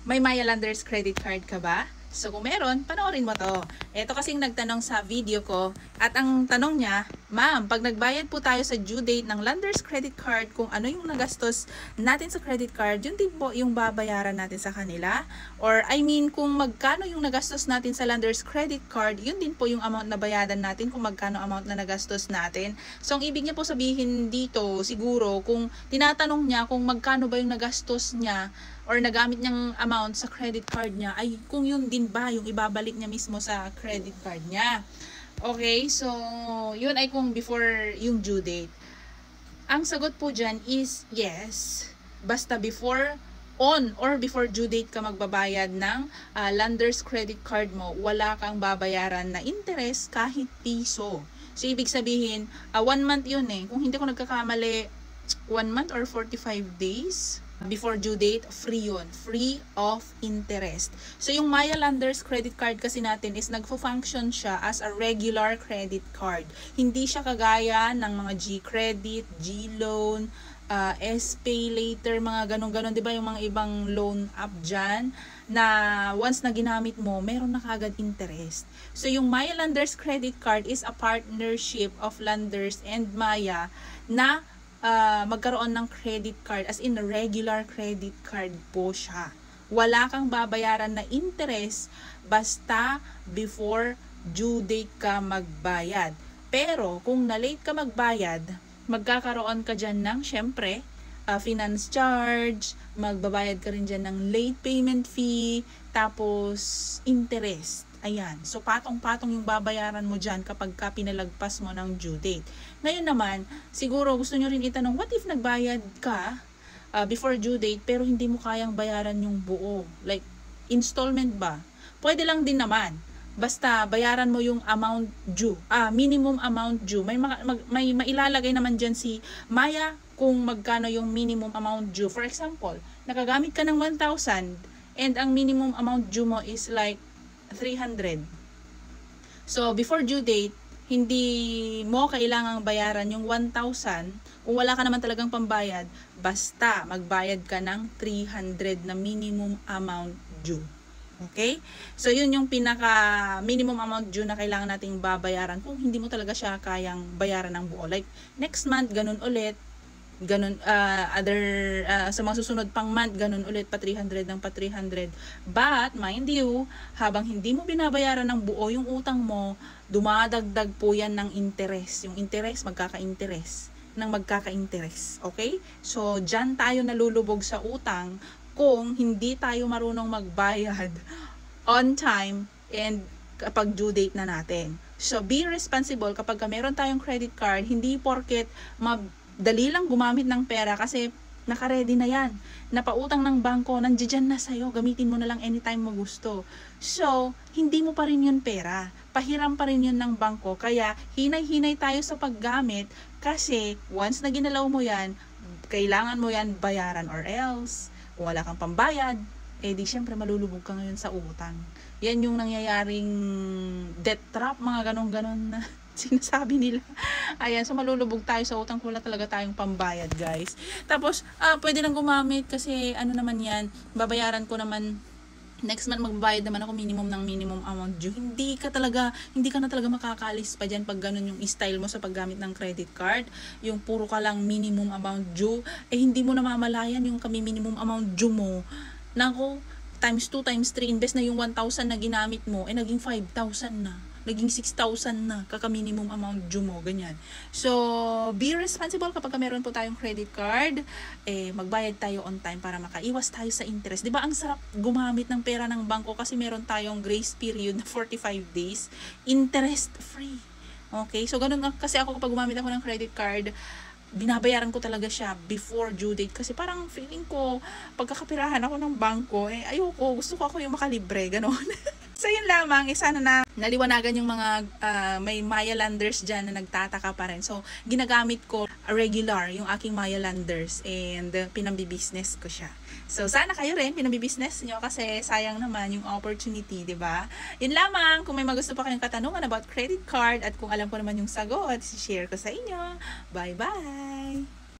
May Maya Landers credit card ka ba? So kung meron, panoorin mo to. Ito kasing nagtanong sa video ko at ang tanong niya, ma'am, pag nagbayad po tayo sa due date ng Landers credit card, kung ano yung nagastos natin sa credit card, yun din po yung babayaran natin sa kanila? Or I mean, kung magkano yung nagastos natin sa Landers credit card, yun din po yung amount na bayadan natin kung magkano amount na nagastos natin. So ang ibig niya po sabihin dito, siguro, kung tinatanong niya kung magkano ba yung nagastos niya or nagamit niyang amount sa credit card niya, ay kung yun din ba yung ibabalik niya mismo sa credit card niya. Okay, so yun ay kung before yung due date. Ang sagot po dyan is yes. Basta before on or before due date ka magbabayad ng Landers credit card mo, wala kang babayaran na interest kahit piso. So ibig sabihin, 1 month yun eh. Kung hindi ko nagkakamali, 1 month or 45 days before due date, free yun. Free of interest. So, yung Maya Landers credit card kasi natin is nagfo-function siya as a regular credit card. Hindi siya kagaya ng mga G-Credit, G-Loan, S-Pay Later, mga ganon-ganon. Diba yung mga ibang loan app dyan na once na ginamit mo, meron na kagad interest. So, yung Maya Landers credit card is a partnership of Landers and Maya na magkaroon ng credit card, as in regular credit card po siya. Wala kang babayaran na interest basta before due date ka magbayad. Pero kung na-late ka magbayad, magkakaroon ka dyan ng syempre finance charge, magbabayad ka rin dyan ng late payment fee, tapos interest. Ayan. So, patong-patong yung babayaran mo dyan kapag ka pinalagpas mo ng due date. Ngayon naman, siguro gusto nyo rin itanong, what if nagbayad ka before due date pero hindi mo kayang bayaran yung buo? Like, installment ba? Pwede lang din naman. Basta bayaran mo yung amount due. Minimum amount due. May mailalagay naman dyan si Maya kung magkano yung minimum amount due. For example, nakagamit ka ng 1,000 and ang minimum amount due mo is like 300. So, before due date, hindi mo kailangang bayaran yung 1,000 kung wala ka naman talagang pambayad, basta magbayad ka ng 300 na minimum amount due. Okay? So, yun yung pinaka minimum amount due na kailangan nating babayaran kung hindi mo talaga siya kayang bayaran ng buo. Like, next month, ganun ulit. Ganun, sa mga susunod pang month, ganun ulit, pa 300 ng pa 300. But, mind you, habang hindi mo binabayaran ng buo yung utang mo, dumadagdag po yan ng interest. Yung interest, magkaka-interest. Okay? So, dyan tayo nalulubog sa utang kung hindi tayo marunong magbayad on time and kapag due date na natin. So, be responsible kapag meron tayong credit card, hindi porket dali lang gumamit ng pera kasi naka-ready na yan. Napautang ng bangko, nandiyan na sa'yo, gamitin mo na lang anytime mo gusto. So, hindi mo pa rin yun pera. Pahiram pa rin yun ng bangko. Kaya, hinay-hinay tayo sa paggamit kasi once na ginalaw mo yan, kailangan mo yan bayaran or else. Kung wala kang pambayad, di syempre malulubog ka ngayon sa utang. Yan yung nangyayaring debt trap, mga ganon-ganon na sinasabi nila. Ayan, so malulubog tayo sa utang kung wala talaga tayong pambayad, guys. Tapos, pwede lang gumamit kasi ano naman yan, babayaran ko naman next month, magbabayad naman ako minimum ng minimum amount due. Hindi ka na talaga makakalis pa dyan pag ganun yung style mo sa paggamit ng credit card. Yung puro ka lang minimum amount due, hindi mo na mamalayan yung kami minimum amount due mo. Nako, times 2, times 3, imbes na yung 1,000 na ginamit mo, naging 5,000 na. Naging 6,000 na, kaka-minimum amount due mo, ganyan. So, be responsible kapag meron po tayong credit card, magbayad tayo on time para makaiwas tayo sa interest. Diba, ang sarap gumamit ng pera ng bangko kasi meron tayong grace period na 45 days, interest free. Okay, so ganun kasi ako kapag gumamit ako ng credit card, binabayaran ko talaga siya before due date kasi parang feeling ko, pagkakapirahan ako ng bangko, ayoko, gusto ko ako yung makalibre, gano'n. So, yun lamang. Sana na naliwanagan yung mga may Maya Landers dyan na nagtataka pa rin. So, ginagamit ko regular yung aking Maya Landers and pinambi-business ko siya. So, sana kayo rin pinambi-business nyo kasi sayang naman yung opportunity, di ba? Yun lamang. Kung may magusto pa kayong katanungan about credit card at kung alam ko naman yung sagot, share ko sa inyo. Bye-bye!